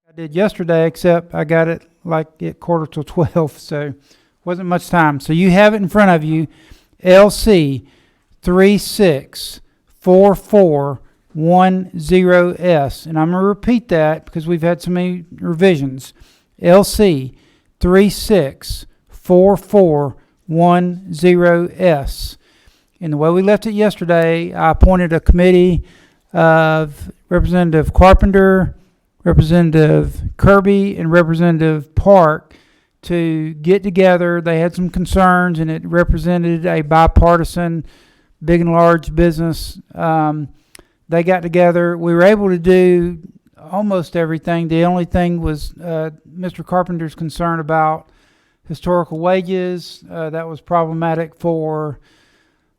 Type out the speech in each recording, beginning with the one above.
I did yesterday, except I got it like at 11:45, so wasn't much time. So you have it in front of you, LC 364410S, and I'm going to repeat that because we've had so many revisions. LC 364410S. And the way we left it yesterday, I appointed a committee of Representative Carpenter, Representative Kirby, and Representative Park to get together. They had some concerns, and it represented a bipartisan, big and large business. They got together. We were able to do almost everything. The only thing was Mr. Carpenter's concern about historical wages. That was problematic for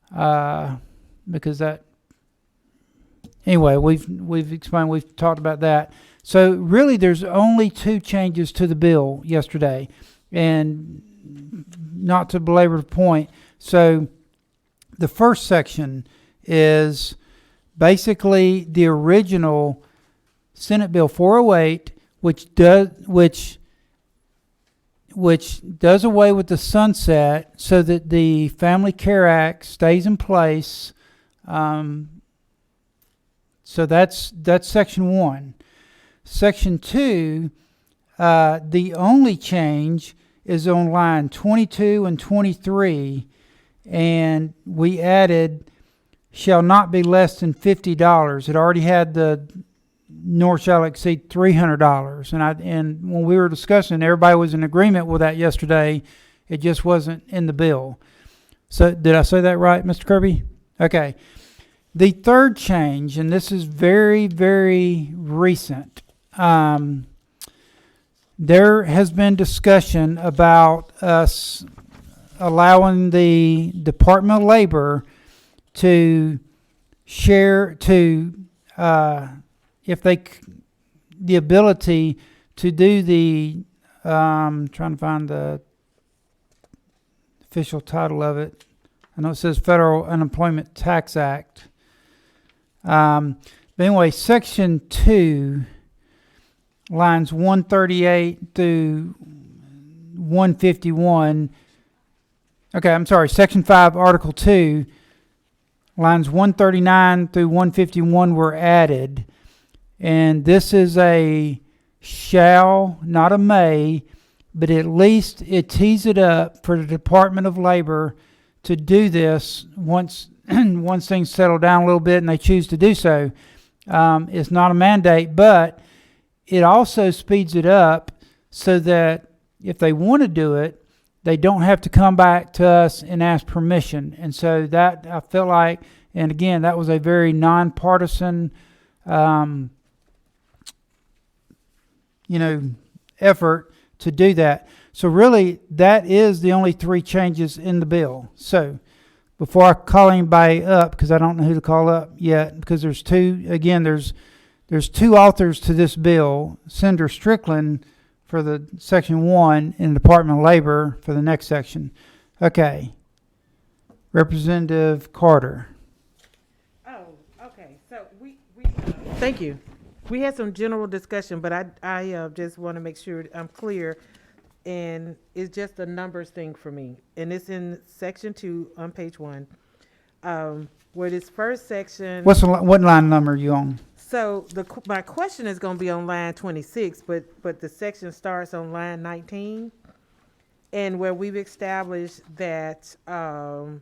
because that. Anyway, we've explained. We've talked about that. So really, there's only two changes to the bill yesterday, and not to belabor the point. So the first section is basically the original Senate Bill 408, which does away with the sunset so that the Family Care Act stays in place. So that's section 1. Section 2, the only change is on line 22 and 23, and we added shall not be less than $50. It already had the nor shall exceed $300, and when we were discussing, everybody was in agreement with that yesterday. It just wasn't in the bill. So did I say that right, Mr. Kirby? Okay. The third change, and this is very, very recent. There has been discussion about us allowing the Department of Labor to share the ability to do the trying to find the official title of it. I know it says Federal Unemployment Tax Act. But anyway, Section 2, lines 138 through 151. Okay, I'm sorry. Section 5, Article 2, lines 139 through 151 were added. And this is a shall, not a may, but at least it tees it up for the Department of Labor to do this once things settle down a little bit and they choose to do so. It's not a mandate, but it also speeds it up so that if they want to do it, they don't have to come back to us and ask permission. And so that, I feel like, and again, that was a very nonpartisan effort to do that. So really, that is the only three changes in the bill. So before I call anybody up, because I don't know who to call up yet, because there's two authors to this bill, Senator Strickland for the Section 1 and the Department of Labor for the next section. Okay. Representative Carter. Oh, okay. So we thank you. We had some general discussion, but I just want to make sure I'm clear. And it's just a numbers thing for me. And it's in Section 2 on page 1. Where this first section. What line number are you on? So my question is going to be on line 26, but the section starts on line 19. And where we've established that the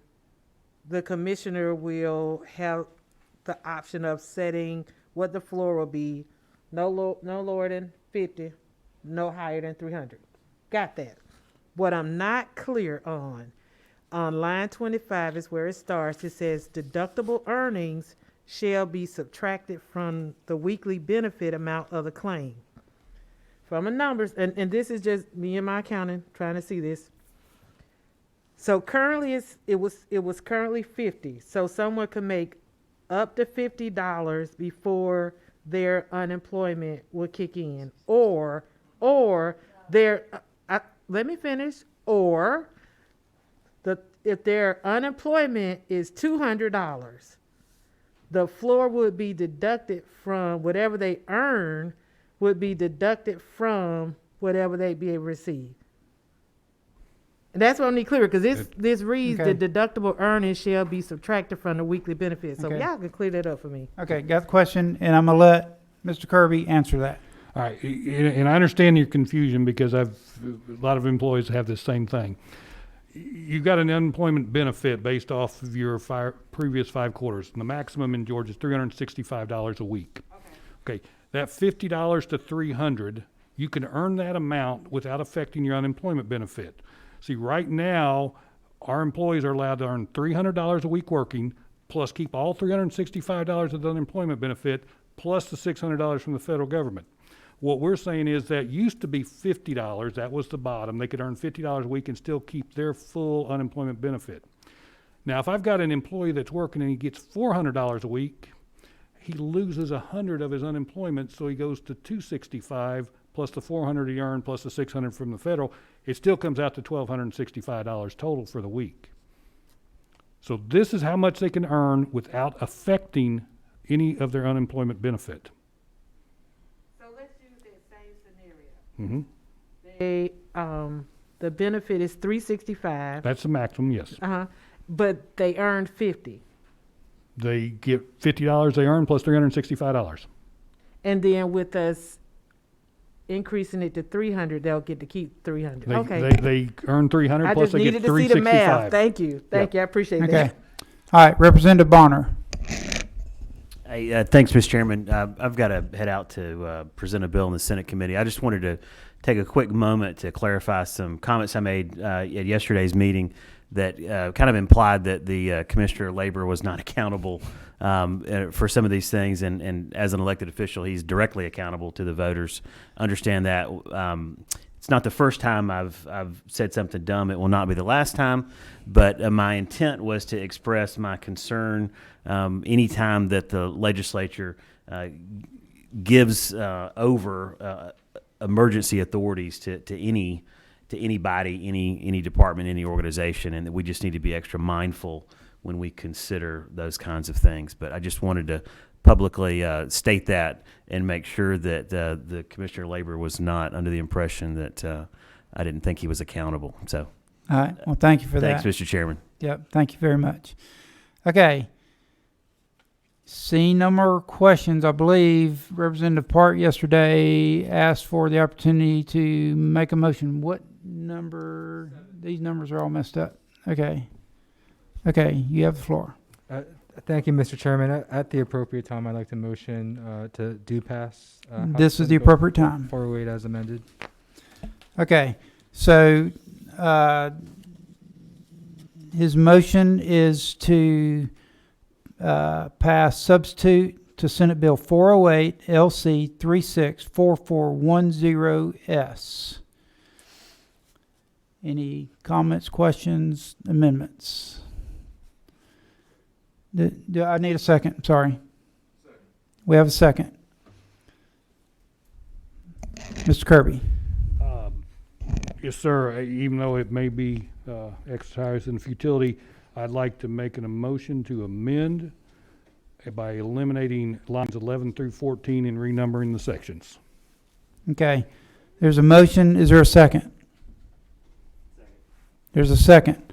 commissioner will have the option of setting what the floor will be, no lower than 50, no higher than 300. Got that. What I'm not clear on line 25 is where it starts. It says deductible earnings shall be subtracted from the weekly benefit amount of the claim. From the numbers, and this is just me and my accountant trying to see this. So currently it was currently 50. So someone could make up to $50 before their unemployment would kick in, or their let me finish. Or if their unemployment is $200, the floor would be deducted from whatever they earn would be deducted from whatever they'd be able to receive. And that's what I need clear, because this reads, Okay. the deductible earnings shall be subtracted from the weekly benefits. So Okay. y'all can clear that up for me. Okay, got the question, and I'm gonna let Mr. Kirby answer that. All right, and I understand your confusion because a lot of employees have this same thing. You've got an unemployment benefit based off of your previous 5 quarters, and the maximum in Georgia is $365 a week. Okay, that $50 to $300, you can earn that amount without affecting your unemployment benefit. See, right now, our employees are allowed to earn $300 a week working, plus keep all $365 of the unemployment benefit, plus the $600 from the federal government. What we're saying is that used to be $50, that was the bottom. They could earn $50 a week and still keep their full unemployment benefit. Now, if I've got an employee that's working and he gets $400 a week, he loses $100 of his unemployment, so he goes to $265 plus the $400 he earned plus the $600 from the federal. It still comes out to $1,265 total for the week. So this is how much they can earn without affecting any of their unemployment benefit. So let's use that same scenario. Mm-hmm. The benefit is $365. That's the maximum, yes. But they earned 50. They get $50 they earn plus $365. And then with us increasing it to 300, they'll get to keep 300. Okay. They earn $300 I plus just they needed get to see the math. $365. Thank you. Thank you. I appreciate Okay. that. All right, Representative Bonner. Hey, thanks, Mr. Chairman. I've got to head out to present a bill in the Senate committee. I just wanted to take a quick moment to clarify some comments I made at yesterday's meeting that kind of implied that the Commissioner of Labor was not accountable for some of these things. And as an elected official, he's directly accountable to the voters. Understand that. It's not the first time I've said something dumb. It will not be the last time. But my intent was to express my concern anytime that the legislature gives over emergency authorities to anybody, any department, any organization, and that we just need to be extra mindful when we consider those kinds of things. But I just wanted to publicly state that and make sure that the Commissioner of Labor was not under the impression that I didn't think he was accountable. So, All right, well, thank you for thanks, that. Mr. Chairman. Yep, thank you very much. Okay. Seeing no more questions, I believe Representative Park yesterday asked for the opportunity to make a motion. What number? These numbers are all messed up. Okay. Okay, you have the floor. Thank you, Mr. Chairman. At the appropriate time, I'd like to motion to do pass. This is the appropriate time. 408 as amended. Okay, so his motion is to pass substitute to Senate Bill 408 LC 364410S. Any comments, questions, amendments? Do I need a second? Sorry. We have a second. Mr. Kirby. Yes, sir. Even though it may be exercise in futility, I'd like to make a motion to amend by eliminating lines 11 through 14 and renumbering the sections. Okay. There's a motion. Is there a second? There's a second.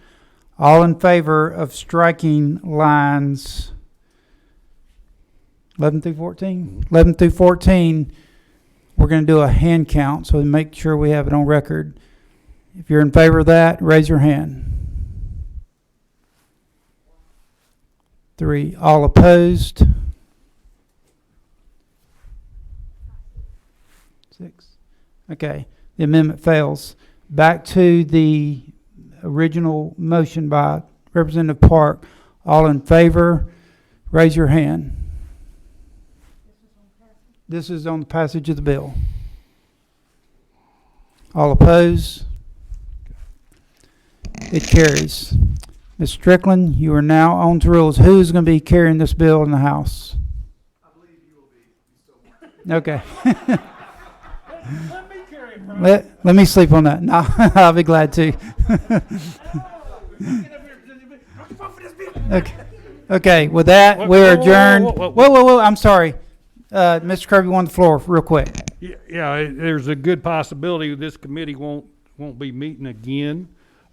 All in favor of striking lines 11 through 14? 11 through 14, we're going to do a hand count so we make sure we have it on record. If you're in favor of that, raise your hand. 3. All opposed? 6. Okay. The amendment fails. Back to the original motion by Representative Park. All in favor, raise your hand. This is on the passage of the bill. All opposed? It carries. Ms. Strickland, you are now on to rules. Who is going to be carrying this bill in the House? I believe you will be. Okay. Let me carry it, bro. Let me sleep on that. No, I'll be glad to. Okay. Okay, with that, we're adjourned. Whoa. Whoa, I'm sorry. Mr. Kirby, on the floor, real quick. There's a good possibility this committee won't be meeting again.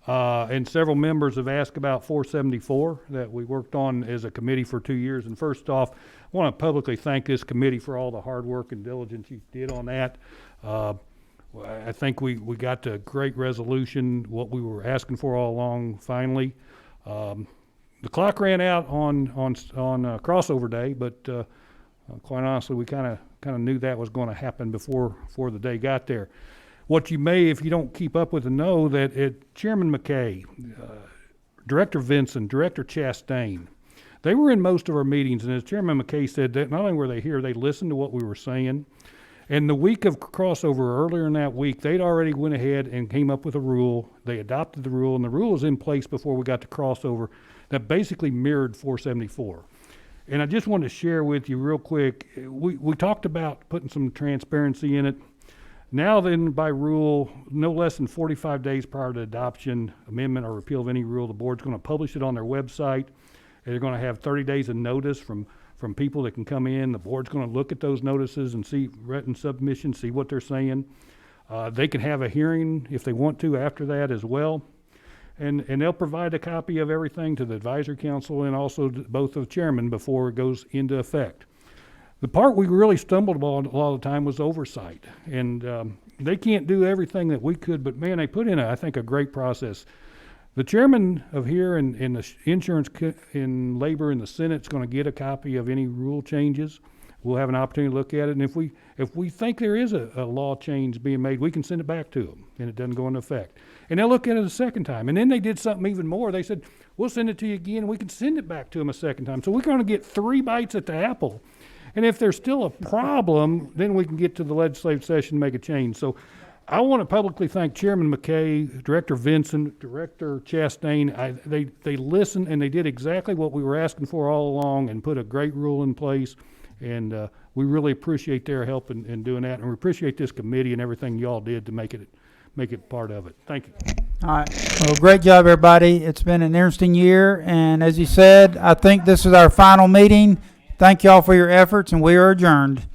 And several members have asked about 474 that we worked on as a committee for 2 years. And first off, I want to publicly thank this committee for all the hard work and diligence you did on that. I think we got to a great resolution, what we were asking for all along, finally. The clock ran out on crossover day, but quite honestly, we kind of knew that was going to happen before the day got there. What you may, if you don't keep up with it, know that Chairman McKay, Director Vinson, Director Chastain, they were in most of our meetings, and as Chairman McKay said, that not only were they here, they listened to what we were saying. And the week of crossover, earlier in that week, they'd already went ahead and came up with a rule. They adopted the rule, and the rule was in place before we got to crossover that basically mirrored 474. And I just wanted to share with you real quick, we talked about putting some transparency in it. Now then, by rule, no less than 45 days prior to adoption, amendment, or repeal of any rule, the board's going to publish it on their website. They're going to have 30 days of notice from people that can come in. The board's going to look at those notices and see written submissions, see what they're saying. They can have a hearing if they want to after that as well. And they'll provide a copy of everything to the advisory council and also to both of the chairmen before it goes into effect. The part we really stumbled upon a lot of the time was oversight. And they can't do everything that we could, but man, they put in, I think, a great process. The chairman of here and the insurance in labor in the Senate is going to get a copy of any rule changes. We'll have an opportunity to look at it, and if we think there is a law change being made, we can send it back to them, and it doesn't go into effect. And they'll look at it a second time, and then they did something even more. They said, we'll send it to you again, and we can send it back to them a second time. So we're going to get 3 bites at the apple. And if there's still a problem, then we can get to the legislative session and make a change. So I want to publicly thank Chairman McKay, Director Vinson, Director Chastain. They listened, and they did exactly what we were asking for all along and put a great rule in place. And we really appreciate their help in doing that. And we appreciate this committee and everything y'all did to make it part of it. Thank you. All right. Well, great job, everybody. It's been an interesting year. And as you said, I think this is our final meeting. Thank y'all for your efforts, and we are adjourned.